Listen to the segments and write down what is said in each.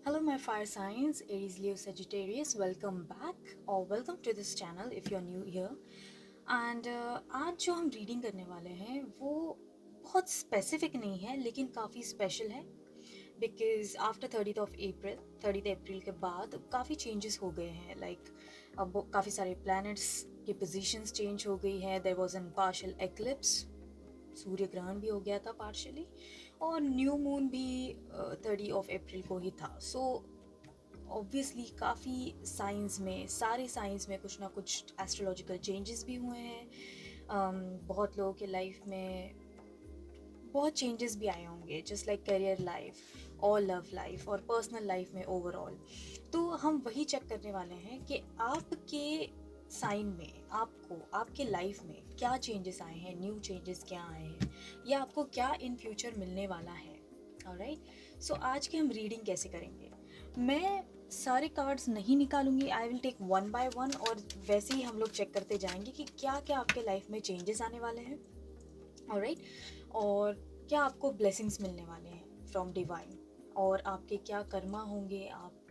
Hello, my fire signs, Aries, Leo, Sagittarius. Welcome back or welcome to this channel if you're new here. And आज जो हम reading करने वाले हैं वो बहुत स्पेसिफिक नहीं है लेकिन काफ़ी स्पेशल है बिकॉज आफ्टर 30th अप्रैल के बाद काफ़ी चेंजेस हो गए हैं लाइक अब काफ़ी सारे प्लैनेट्स की पोजीशंस चेंज हो गई है. There was an partial eclipse, सूर्य ग्रहण भी हो गया था पार्शली, और न्यू मून भी 30 अप्रैल को ही था. सो ऑब्वियसली काफ़ी साइंस में, सारे साइंस में कुछ ना कुछ एस्ट्रोलॉजिकल चेंजेस भी हुए हैं. बहुत लोगों के लाइफ में बहुत चेंजेस भी आए होंगे, जस्ट लाइक करियर लाइफ और लव लाइफ और पर्सनल लाइफ में ओवरऑल. तो हम वही चेक करने वाले हैं कि आपके साइन में आपको आपके लाइफ में क्या चेंजेस आए हैं, न्यू चेंजेस क्या आए हैं, या आपको क्या इन फ्यूचर मिलने वाला है. ऑलराइट, सो आज की हम रीडिंग कैसे करेंगे, मैं सारे कार्ड्स नहीं निकालूंगी. I will take one by one और वैसे ही हम लोग चेक करते जाएंगे कि क्या क्या आपके लाइफ में चेंजेस आने वाले हैं. ऑलराइट, और क्या आपको ब्लेसिंग्स मिलने वाले हैं फ्रॉम डिवाइन, और आपके क्या कर्मा होंगे, आपको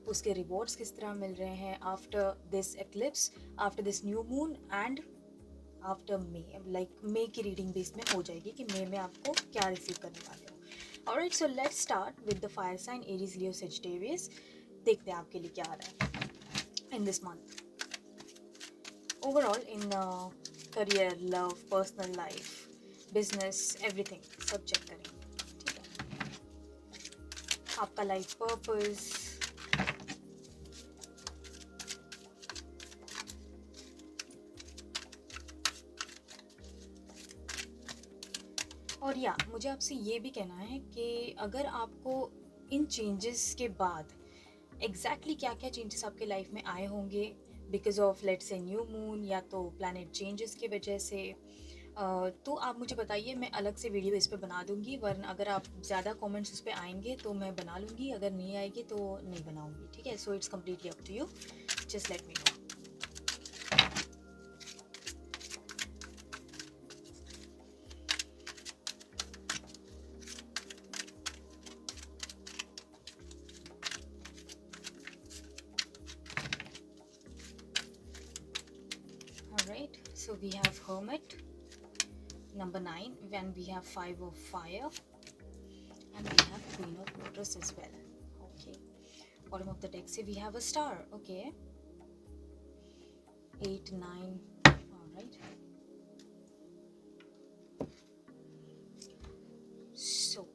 उसके रिवॉर्ड्स किस तरह मिल रहे हैं after this eclipse, after this new moon and after May. Like May की रीडिंग भी इसमें हो जाएगी कि मे में आपको क्या रिसीव करने वाले हो. Alright, so let's start with the fire sign Aries, Leo, Sagittarius. देखते हैं आपके लिए क्या आ रहा है in this month. Overall in career, love, personal life, business, everything सब चेक करेंगे. ठीक है, आपका लाइफ पर्पस, और या मुझे आपसे ये भी कहना है कि अगर आपको इन चेंजेस के बाद एग्जैक्टली क्या क्या चेंजेस आपके लाइफ में आए होंगे because of let's say new moon या तो प्लैनेट चेंजेस की वजह से, तो आप मुझे बताइए. मैं अलग से वीडियो इस पे बना दूंगी, वरना अगर आप ज़्यादा कमेंट्स उस पर आएंगे तो मैं बना लूँगी, अगर नहीं आएगी तो नहीं बनाऊँगी. ठीक है, so it's completely up to you, just let me know. Alright, so we have Hermit, number 9, when we have 5 of Fire, and we have Queen of Waters as well. Okay, bottom of the deck, say we have a Star. Okay, 8, 9. Alright, so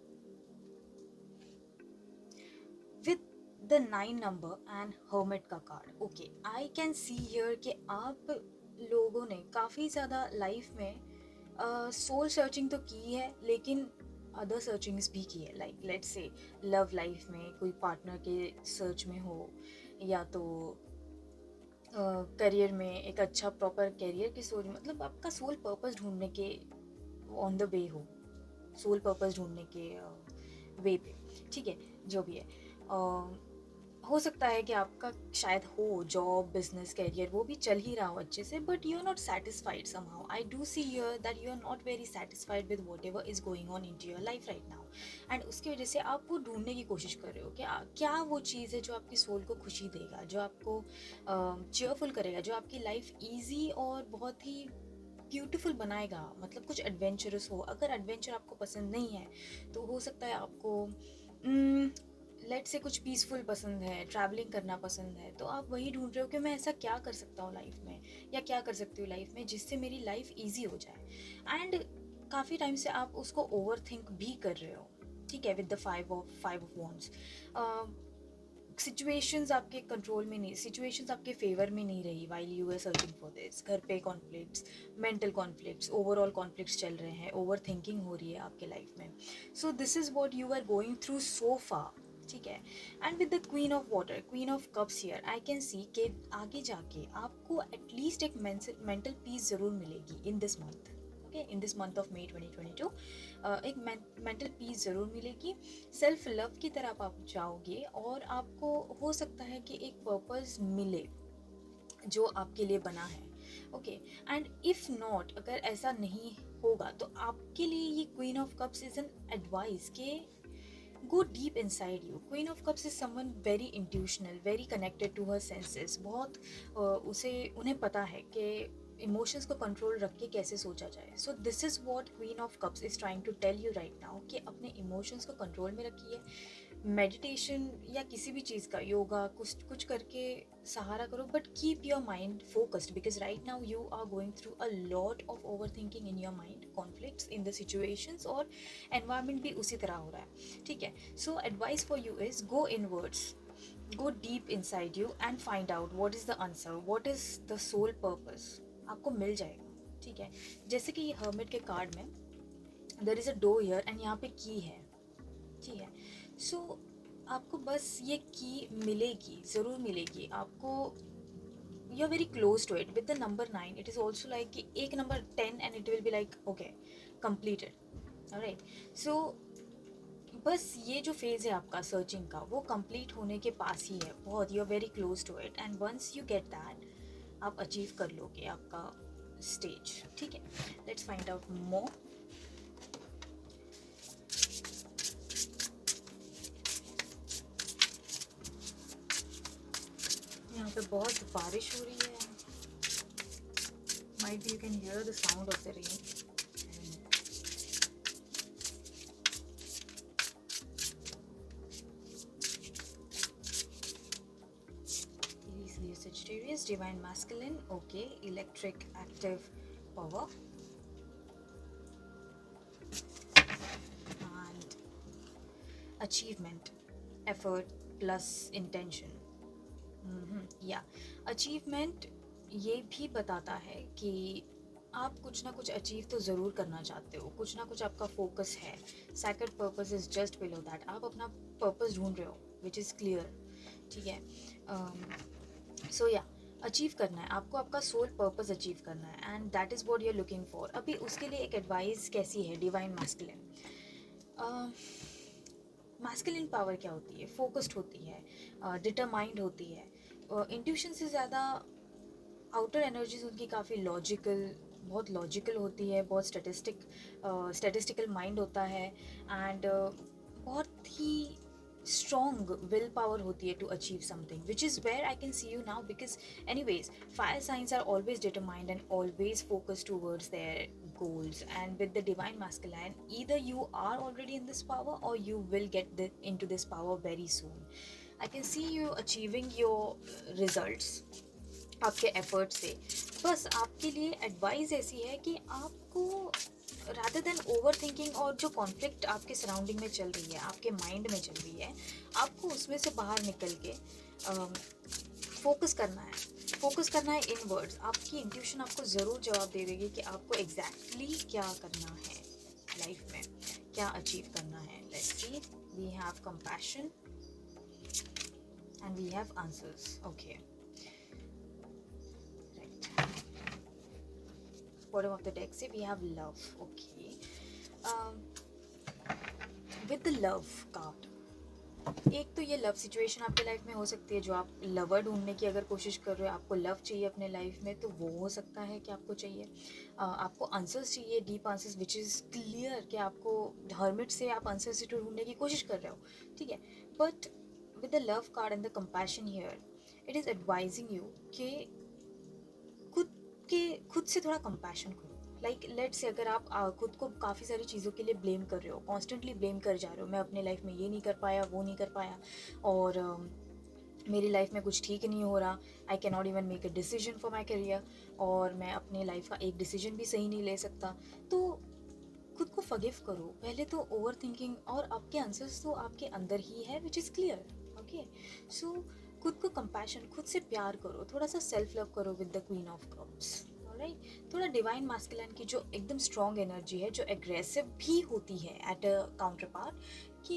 with the 9 number and Hermit का card, okay, I can see here कि आप लोगों ने काफ़ी ज़्यादा life में soul searching तो की है, लेकिन अदर सर्चिंग्स भी की है. Like let's say love life में कोई पार्टनर के सर्च में हो, या तो करियर में एक अच्छा प्रॉपर करियर की सोच, मतलब आपका सोल पर्पस ढूंढने के ऑन द वे हो, सोल पर्पस ढूंढने के वे पे. ठीक है, जो भी है, हो सकता है कि आपका शायद हो जॉब, बिजनेस, करियर वो भी चल ही रहा हो अच्छे से, but you are not satisfied somehow. I do see here that you are not very satisfied with whatever is going on into your life right now, and उसकी वजह से आप वो ढूंढने की कोशिश कर रहे हो कि क्या वो चीज़ है जो आपकी सोल को खुशी देगा, जो आपको चेयरफुल करेगा, जो आपकी लाइफ ईजी और बहुत ही ब्यूटीफुल बनाएगा. मतलब कुछ एडवेंचरस हो. अगर एडवेंचर आपको पसंद नहीं है तो हो सकता है आपको लेट से कुछ पीसफुल पसंद है, ट्रैवलिंग करना पसंद है, तो आप वही ढूंढ रहे हो कि मैं ऐसा क्या कर सकता हूँ लाइफ में, या क्या कर सकती हूँ लाइफ में जिससे मेरी लाइफ ईजी हो जाए. एंड काफ़ी टाइम से आप उसको ओवर थिंक भी कर रहे हो. ठीक है, with the five of wands, situations आपके कंट्रोल में नहीं, सिचुएशंस आपके फेवर में नहीं रही while you are searching for this. घर पे conflicts, mental conflicts, overall conflicts चल रहे हैं, ओवर थिंकिंग हो रही है आपके लाइफ में. So this is what you are going through so far. ठीक है, and with the queen of water, queen of cups here, I can see कि आगे जाके आपको एटलीस्ट एक मेंटल पीस ज़रूर मिलेगी इन this month. Okay, in this month of मे 2022 एक मेंटल पीस ज़रूर मिलेगी. सेल्फ लव की तरफ आप जाओगे और आपको हो सकता है कि एक पर्पस मिले जो आपके लिए बना है. ओके, एंड इफ़ नॉट, अगर ऐसा नहीं होगा तो आपके लिए ये queen of cups is an advice के go deep inside you. Queen of Cups is someone very intuitional, very connected to her senses. बहुत उसे उन्हें पता है कि इमोशंस को कंट्रोल रख के कैसे सोचा जाए. So this is what queen of cups is trying to tell you right now कि अपने इमोशंस को कंट्रोल में रखिए. मेडिटेशन या किसी भी चीज़ का, योगा, कुछ कुछ करके सहारा करो, but keep your mind focused, because right now you are going through a lot of over thinking in your mind, conflicts in the situations, और एनवायरमेंट भी उसी तरह हो रहा है. ठीक है. So advice for you is go inwards, go deep inside you and find out what is the answer, what is the soul purpose. आपको मिल जाएगा. ठीक है. जैसे कि ये हर्मिट के कार्ड में there is a door here and यहाँ पे की है. ठीक है. सो आपको बस ये की मिलेगी, ज़रूर मिलेगी आपको. You are very close to it. With the number 9 it is also like कि एक number 10 and it will be like okay completed. Alright. So बस ये जो फेज़ है आपका सर्चिंग का, वो कंप्लीट होने के पास ही है बहुत. You are very close to it and once you get that आप अचीव कर लोगे आपका स्टेज. ठीक है. Let's find out more. यहाँ पे बहुत बारिश हो रही है. Might be you can hear the sound of the rain. Sagittarius, divine masculine, okay, electric active power, and achievement, effort plus intention. Achievement ये भी बताता है कि आप कुछ ना कुछ अचीव तो ज़रूर करना चाहते हो, कुछ ना कुछ आपका फोकस है. Sacred purpose is just below that. आप अपना पर्पस ढूंढ रहे हो विच इज़ क्लियर. ठीक है. सो या अचीव करना है आपको, आपका सोल पर्पस अचीव करना है and that is what you are looking for. अभी उसके लिए एक एडवाइस कैसी है. Divine masculine. मैस्कुलिन पावर क्या होती है? फोकस्ड होती है, डिटरमाइंड होती है. इंट्यूशन से ज़्यादा आउटर एनर्जीज उनकी काफ़ी लॉजिकल, बहुत लॉजिकल होती है, बहुत स्टैटिस्टिकल माइंड होता है एंड बहुत ही strong willpower होती है to achieve something, which is where I can see you now, because anyways fire signs are always determined and always focused towards their goals. And with the divine masculine, either you are already in this power or you will get into this power very soon. I can see you achieving your results आपके effort से. बस आपके लिए advice ऐसी है कि आपको rather than over thinking और जो कॉन्फ्लिक्ट आपके सराउंडिंग में चल रही है, आपके माइंड में चल रही है, आपको उसमें से बाहर निकल के फोकस करना है. फोकस करना है इनवर्ड्स. आपकी इंट्यूशन आपको ज़रूर जवाब दे देगी कि आपको एग्जैक्टली क्या करना है लाइफ में, क्या अचीव करना है. Let's see. We have compassion and we have answers. Okay. Bottom of the deck say we have love. Okay. With the love card, एक तो ये लव सिचुएशन आपके लाइफ में हो सकती है जो आप लवर ढूंढने की अगर कोशिश कर रहे हो, आपको लव चाहिए अपने लाइफ में, तो वो हो सकता है कि आपको चाहिए. आपको आंसर्स चाहिए, deep answers which is clear कि आपको हर्मिट से आप आंसर्स ढूंढने की कोशिश कर रहे हो. ठीक है. But with the love card and the compassion here, it is advising you कि खुद से थोड़ा कंपैशन करो. लाइक लेट्स से अगर आप खुद को काफ़ी सारी चीज़ों के लिए ब्लेम कर रहे हो, कॉन्स्टेंटली ब्लेम कर जा रहे हो, मैं अपने लाइफ में ये नहीं कर पाया, वो नहीं कर पाया, और मेरी लाइफ में कुछ ठीक नहीं हो रहा, I can not even make a decision for my career, और मैं अपने लाइफ का एक डिसीजन भी सही नहीं ले सकता. तो खुद को फॉरगिव करो. पहले तो ओवर थिंकिंग, और आपके आंसर्स तो आपके अंदर ही है विच इज़ क्लियर. ओके. सो खुद को कंपैशन, खुद से प्यार करो, थोड़ा सा सेल्फ लव करो with the queen of cups. Right. थोड़ा डिवाइन मास्कुलिन की जो एकदम स्ट्रॉन्ग एनर्जी है, जो एग्रेसिव भी होती है एट अ काउंटर पार्ट, कि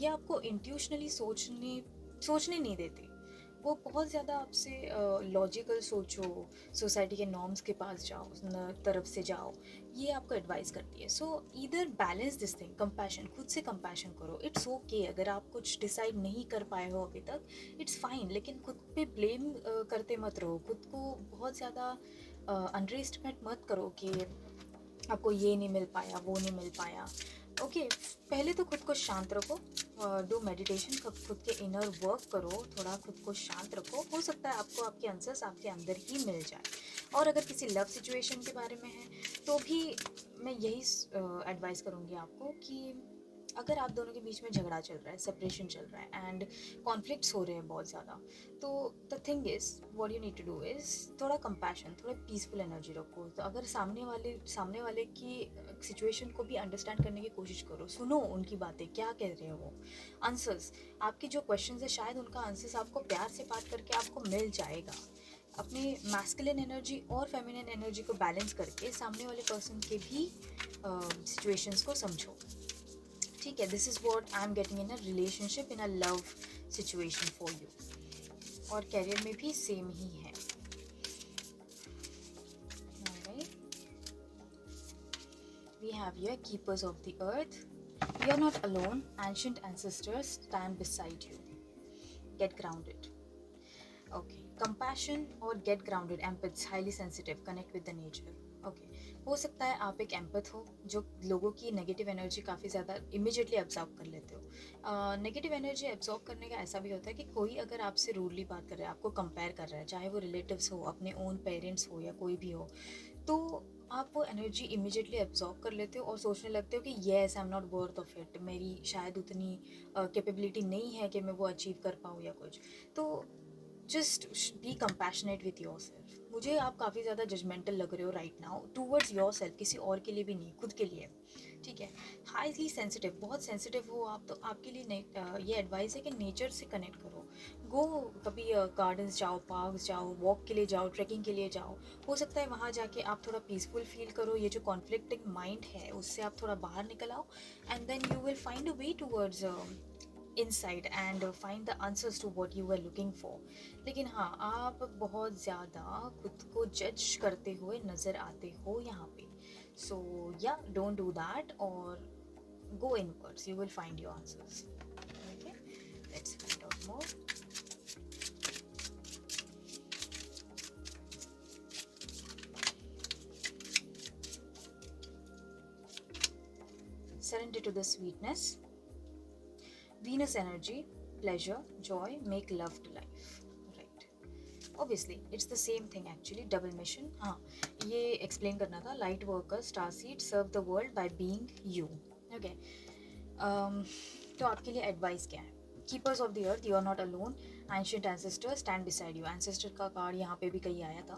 ये आपको इंट्यूशनली सोचने नहीं देते. वो बहुत ज़्यादा आपसे लॉजिकल सोचो, सोसाइटी के नॉर्म्स के पास जाओ, तरफ से जाओ, ये आपको एडवाइस करती है. सो either balance this thing. Compassion, खुद से कंपैशन करो. इट्स ओके अगर आप कुछ डिसाइड नहीं कर पाए हो अभी तक, इट्स फाइन. लेकिन खुद पे ब्लेम करते मत रहो. खुद को बहुत ज़्यादा अंडर एस्टिमेट मत करो कि आपको ये नहीं मिल पाया, वो नहीं मिल पाया. ओके. पहले तो खुद को शांत रखो. डू मेडिटेशन, खुद के इनर वर्क करो, थोड़ा खुद को शांत रखो, हो सकता है आपको आपके आंसर्स आपके अंदर ही मिल जाए। और अगर किसी लव सिचुएशन के बारे में है तो भी मैं यही एडवाइस करूँगी आपको कि अगर आप दोनों के बीच में झगड़ा चल रहा है, सेपरेशन चल रहा है एंड कॉन्फ्लिक्ट्स हो रहे हैं बहुत ज़्यादा, तो the thing is what you need to do is थोड़ा कंपैशन, थोड़ा पीसफुल एनर्जी रखो। तो अगर सामने वाले की सिचुएशन को भी अंडरस्टैंड करने की कोशिश करो, सुनो उनकी बातें, क्या कह रहे हैं वो, आंसर्स, आपकी जो क्वेश्चन है शायद उनका आंसर्स आपको प्यार से बात करके आपको मिल जाएगा। अपनी मैस्कुलिन एनर्जी और फेमिनिन एनर्जी को बैलेंस करके सामने वाले पर्सन के भी सिचुएशंस को समझो। ठीक है, this is what I am getting in a relationship, in a love situation for you. और कैरियर में भी सेम ही है। We have here keepers of the earth. You are not alone. Ancient ancestors stand beside you. Get grounded. Okay. Compassion और get grounded. Empaths, highly sensitive, connect with the nature. Okay हो सकता है आप एक एम्पथ हो जो लोगों की नेगेटिव एनर्जी काफ़ी ज़्यादा इमिजिएटली एब्जॉर्ब कर लेते हो। नेगेटिव एनर्जी एब्जॉर्ब करने का ऐसा भी होता है कि कोई अगर आपसे रूडली बात कर रहा है, आपको कंपेयर कर रहा है, चाहे वो रिलेटिव्स हो, अपने ओन पेरेंट्स हो या कोई भी हो, तो आप वो एनर्जी इमिजिएटली एब्जॉर्ब कर लेते हो और सोचने लगते हो कि yes I am not worth of it, मेरी शायद उतनी कैपेबिलिटी नहीं है कि मैं वो अचीव कर पाऊँ या कुछ। तो just be compassionate with your self. मुझे आप काफ़ी ज़्यादा जजमेंटल लग रहे हो right now towards your self, किसी और के लिए भी नहीं, खुद के लिए। ठीक है, हाईली सेंसिटिव, बहुत सेंसिटिव हो आप, तो आपके लिए ये एडवाइस है कि नेचर से कनेक्ट करो। गो, कभी गार्डन्स जाओ, पार्क्स जाओ, वॉक के लिए जाओ, ट्रैकिंग के लिए जाओ। हो सकता है वहाँ जाके आप थोड़ा पीसफुल फील करो, ये जो कॉन्फ्लिक्टिंग माइंड है उससे आप थोड़ा बाहर निकल आओ, and then you will find a way towards inside and find the answers to what you were looking for. लेकिन हाँ, आप बहुत ज़्यादा खुद को जज करते हुए नज़र आते हो यहाँ पे, so yeah, don't do that or go inwards, you will find your answers. Okay, let's find out more. Surrender to the sweetness. Venus energy, pleasure, joy, make love to life. Right. Obviously, it's the same thing actually. Double mission. हाँ, ये explain करना था. Light workers, starseed, serve the world by being you. Okay. तो आपके लिए advice क्या है? Keepers of the earth, you are not alone. Ancient ancestors stand beside you. Ancestor का कार्ड यहाँ पे भी कहीं आया था.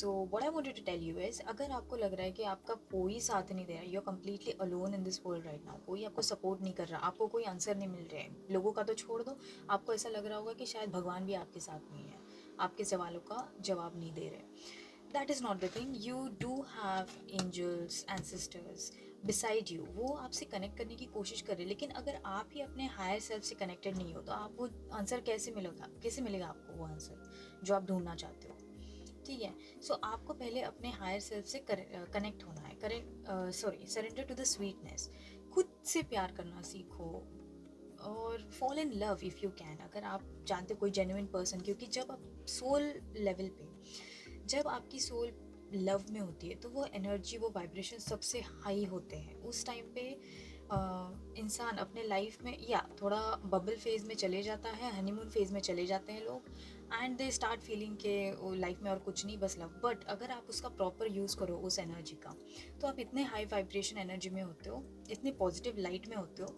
So what I wanted to tell you is, अगर आपको लग रहा है कि आपका कोई साथ नहीं दे रहा है, you are completely alone in this world right now, कोई आपको सपोर्ट नहीं कर रहा, आपको कोई आंसर नहीं मिल रहा है, लोगों का तो छोड़ दो, आपको ऐसा लग रहा होगा कि शायद भगवान भी आपके साथ नहीं है, आपके सवालों का जवाब नहीं दे रहे। That is not the thing. You do have angels, ancestors beside you. वो आपसे कनेक्ट करने की कोशिश कर रहे हैं, लेकिन अगर आप ही अपने हायर सेल्फ से कनेक्टेड नहीं हो तो आप वो आंसर कैसे मिलेगा आपको वो आंसर जो आप ढूंढना चाहते हो। ठीक है, सो आपको पहले अपने हायर सेल्फ से कनेक्ट होना है, सरेंडर टू द स्वीटनेस। खुद से प्यार करना सीखो और fall in love if you can, अगर आप जानते हो कोई जेन्युइन पर्सन, क्योंकि जब आप सोल लेवल पे, जब आपकी सोल लव में होती है तो वो एनर्जी, वो वाइब्रेशन सबसे हाई होते हैं। उस टाइम पे इंसान अपने लाइफ में या थोड़ा बबल फेज़ में चले जाता है, हनीमून फेज़ में चले जाते हैं लोग, एंड दे स्टार्ट फीलिंग के लाइफ में और कुछ नहीं बस लव। बट अगर आप उसका प्रॉपर यूज़ करो उस एनर्जी का, तो आप इतने हाई वाइब्रेशन एनर्जी में होते हो, इतने पॉजिटिव लाइट में होते हो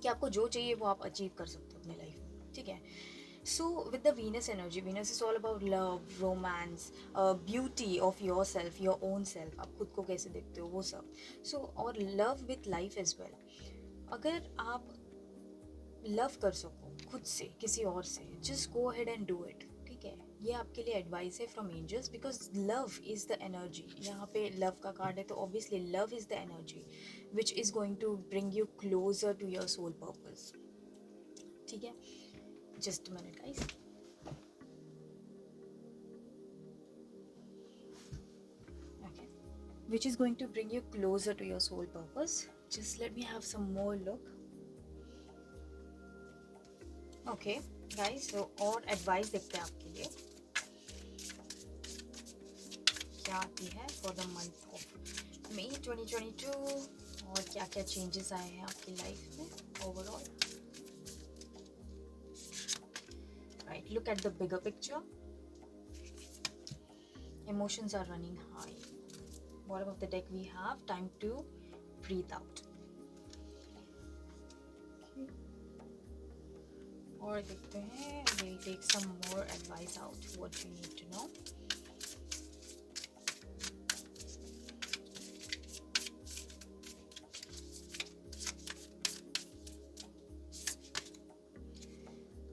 कि आपको जो चाहिए वो आप अचीव कर सकते हो अपने लाइफ में। ठीक है, so with the Venus energy, Venus is all about love, romance, beauty of yourself, your own self, आप खुद को कैसे देखते हो वो सब। so और love with life as well। अगर आप लव कर सको खुद से, किसी और से, just go ahead and do it। ठीक है, ये आपके लिए एडवाइस है from angels, because love is the energy. यहाँ पे लव का कार्ड है तो obviously love is the energy which is going to bring you closer to your soul purpose. ठीक है, just a minute guys। Okay, which is going to bring you closer to your soul purpose। just let me have some more look। okay guys, so और advice देखते हैं आपके लिए क्या आती है for the month of May 2022 और क्या क्या चेंजेस आए हैं आपकी लाइफ में overall. look at the bigger picture. Emotions are running high. Bottom of the deck we have time to breathe out. और देखते हैं, we'll take some more advice out, what you need to know.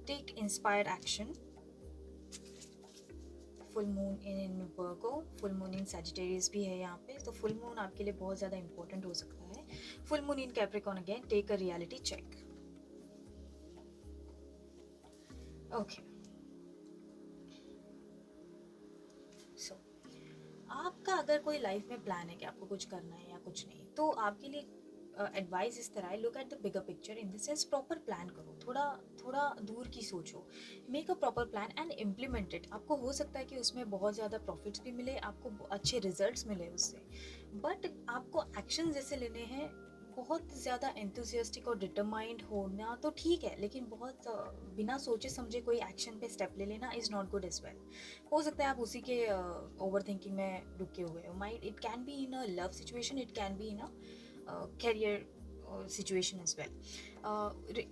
Take inspired action. Full moon in Virgo, full moon in Sagittarius भी है यहाँ पे, तो full moon आपके लिए बहुत ज़्यादा इंपॉर्टेंट हो सकता है. Full moon in Capricorn, again take a reality check. Okay, so आपका अगर कोई लाइफ में प्लान है कि आपको कुछ करना है या कुछ नहीं, तो आपके लिए एडवाइस इस तरह है, look at the bigger picture in the sense proper plan करो, थोड़ा थोड़ा दूर की सोचो. Make a proper plan and implement it. आपको हो सकता है कि उसमें बहुत ज़्यादा प्रॉफिट्स भी मिले, आपको अच्छे रिजल्ट्स मिले उससे, बट आपको एक्शन जैसे लेने हैं. बहुत ज़्यादा एंथुसियास्टिक और डिटरमाइंड होना तो ठीक है, लेकिन बहुत बिना सोचे समझे कोई एक्शन पे स्टेप ले लेना is not good as well. हो सकता है आप उसी के ओवर थिंकिंग में रुके हुए हो. Mind, it can be in a love situation, it can be in a career situation as well.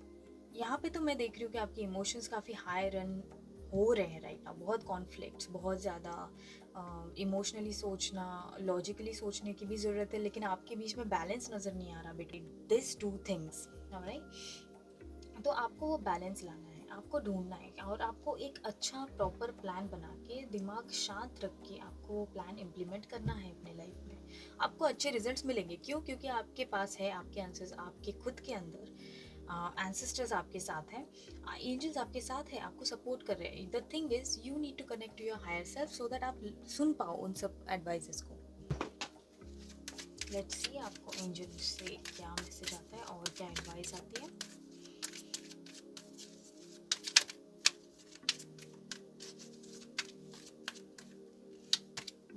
यहाँ पे तो मैं देख रही हूँ कि आपके इमोशंस काफ़ी हाई रन हो रहे हैं राइट नाउ. बहुत कॉन्फ्लिक्ट्स, बहुत ज़्यादा इमोशनली सोचना, लॉजिकली सोचने की भी ज़रूरत है, लेकिन आपके बीच में बैलेंस नज़र नहीं आ रहा between this two things, right. तो आपको वो बैलेंस लाना है, आपको ढूंढना है, और आपको एक अच्छा प्रॉपर प्लान बना के, दिमाग शांत रख के आपको वो प्लान इम्प्लीमेंट करना है अपने लाइफ में. आपको अच्छे रिजल्ट्स मिलेंगे. क्यों? क्योंकि आपके पास है आपके आंसर्स, आपके खुद के अंदर एंसेस्टर्स आपके साथ हैं, एंजल्स आपके साथ हैं, आपको सपोर्ट कर रहे हैं. The thing is you need to connect to your higher self so that आप सुन पाओ उन सब एडवाइसेस को. लेट्स सी आपको एंजल से क्या मैसेज आता है और क्या एडवाइस आती है.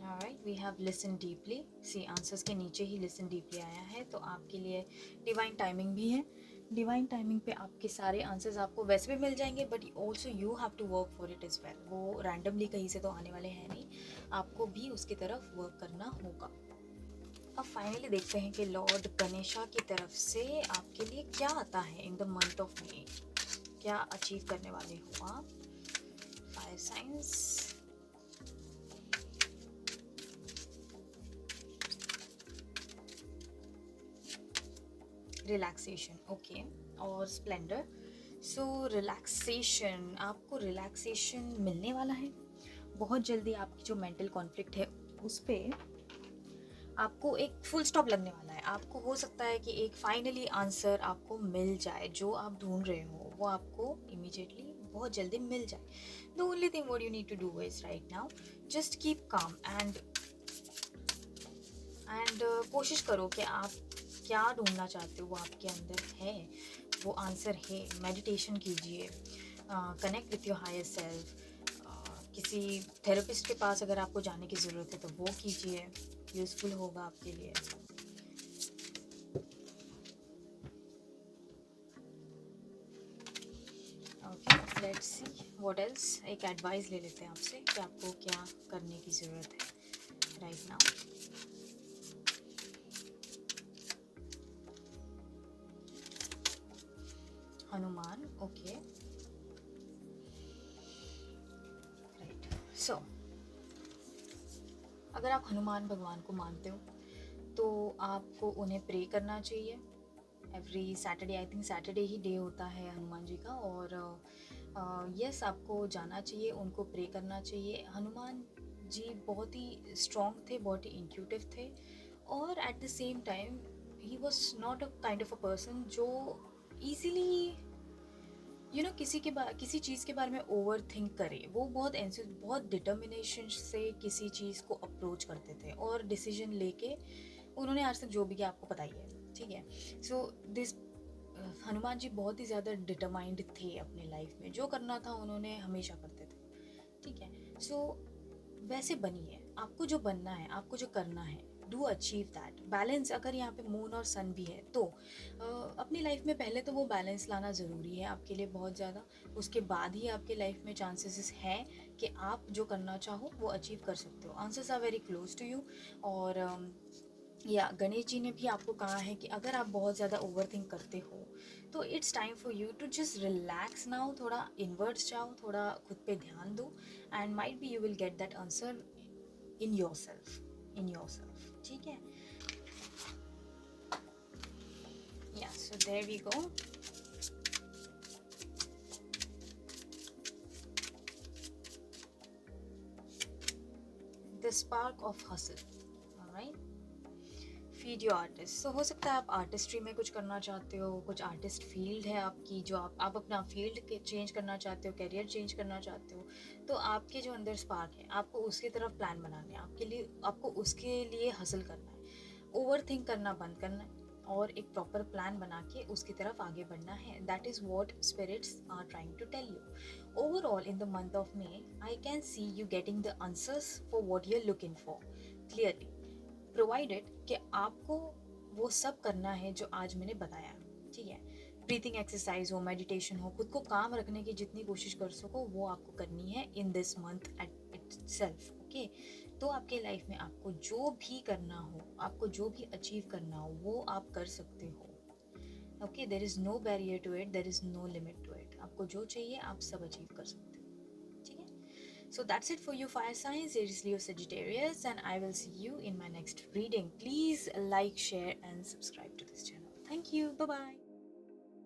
Alright, we have listen deeply. See, answers के नीचे ही listen deeply आया है, तो आपके लिए डिवाइन टाइमिंग भी है. डिवाइन टाइमिंग पे आपके सारे आंसर्स आपको वैसे भी मिल जाएंगे, but also you have to work for it is well. वो रैंडमली कहीं से तो आने वाले हैं नहीं, आपको भी उसकी तरफ वर्क करना होगा. अब फाइनली देखते हैं कि लॉर्ड गणेशा की तरफ से आपके लिए क्या आता है इन द मंथ ऑफ मे. क्या अचीव करने वाले हो आप? फायर साइंस, रिलैक्सेशन, ओके, और स्प्लेंडर. सो रिलैक्सेशन, आपको रिलैक्सेशन मिलने वाला है बहुत जल्दी. आपकी जो मेंटल कॉन्फ्लिक्ट है उस पर आपको एक फुल स्टॉप लगने वाला है. आपको हो सकता है कि एक फाइनली आंसर आपको मिल जाए, जो आप ढूंढ रहे हो वो आपको इमीडिएटली बहुत जल्दी मिल जाए. The only thing what you need to do is right now just keep calm and कोशिश करो कि आप क्या ढूंढना चाहते हो वो आपके अंदर है, वो आंसर है. मेडिटेशन कीजिए, connect with your higher self. किसी थेरेपिस्ट के पास अगर आपको जाने की ज़रूरत है तो वो कीजिए, यूज़फुल होगा आपके लिए. Okay, let's see what else. एक एडवाइस ले लेते हैं आपसे कि आपको क्या करने की ज़रूरत है right now. Hanuman, okay, right. So अगर आप हनुमान भगवान को मानते हो तो आपको उन्हें प्रे करना चाहिए. Every Saturday, I think Saturday he day होता है हनुमान जी का, और यस आपको जाना चाहिए, उनको प्रे करना चाहिए. हनुमान जी बहुत ही स्ट्रॉन्ग थे, बहुत ही इंट्यूटिव थे, और at the same time he was not a kind of a person जो ईजीली किसी चीज़ के बारे में ओवर थिंक करे. वो बहुत डिटर्मिनेशन से किसी चीज़ को अप्रोच करते थे, और डिसीजन लेके उन्होंने आज तक जो भी किया आपको पता ही है, ठीक है. सो दिस हनुमान जी बहुत ही ज़्यादा डिटरमाइंड थे अपने लाइफ में. जो करना था उन्होंने हमेशा करते थे, ठीक है. सो वैसे बनिए, आपको जो बनना है, आपको जो करना है, डू अचीव दैट बैलेंस। अगर यहाँ पे मून और सन भी है तो अपनी लाइफ में पहले तो वो बैलेंस लाना ज़रूरी है आपके लिए बहुत ज़्यादा। उसके बाद ही आपके लाइफ में चांसेस हैं कि आप जो करना चाहो वो अचीव कर सकते हो। Answers are very close to you. और या गणेश जी ने भी आपको कहा है कि अगर आप बहुत ज़्यादा ओवर थिंक करते हो तो it's time for you to just relax now, थोड़ा इनवर्ड्स जाओ, थोड़ा खुद पे ध्यान दो, and might be you will get that answer in yourself, in yourself. ठीक है, या so there we go. The spark of hustle, alright. Feed your artist. So हो सकता है आप आर्टिस्ट्री में कुछ करना चाहते हो, कुछ आर्टिस्ट फील्ड है आपकी जो आप अपना फील्ड के चेंज करना चाहते हो, करियर चेंज करना चाहते हो। तो आपके जो अंदर स्पार्क है आपको उसकी तरफ प्लान बनाने हैं, आपके लिए आपको उसके लिए हासिल करना है। ओवर थिंक करना बंद करना है और एक प्रॉपर प्लान बना के उसकी तरफ आगे बढ़ना है। That is what spirits are trying to tell you. Overall in the month of May I can see you getting the answers for what you are looking for clearly, provided कि आपको वो सब करना है जो आज मैंने बताया। ठीक है, ब्रीथिंग एक्सरसाइज हो, मेडिटेशन हो, खुद को काम रखने की जितनी कोशिश कर सको वो आपको करनी है in this month at itself. Okay, तो आपके लाइफ में आपको जो भी करना हो, आपको जो भी अचीव करना हो वो आप कर सकते हो। Okay, there is no barrier to it, there is no limit to it. आपको जो चाहिए आप सब अचीव कर सकते हो। ठीक है, so that's it for you, fire signs. It is Leo Sagittarius, and I will see you in my next reading. Please like, share, and subscribe to this channel. Thank you. Bye bye.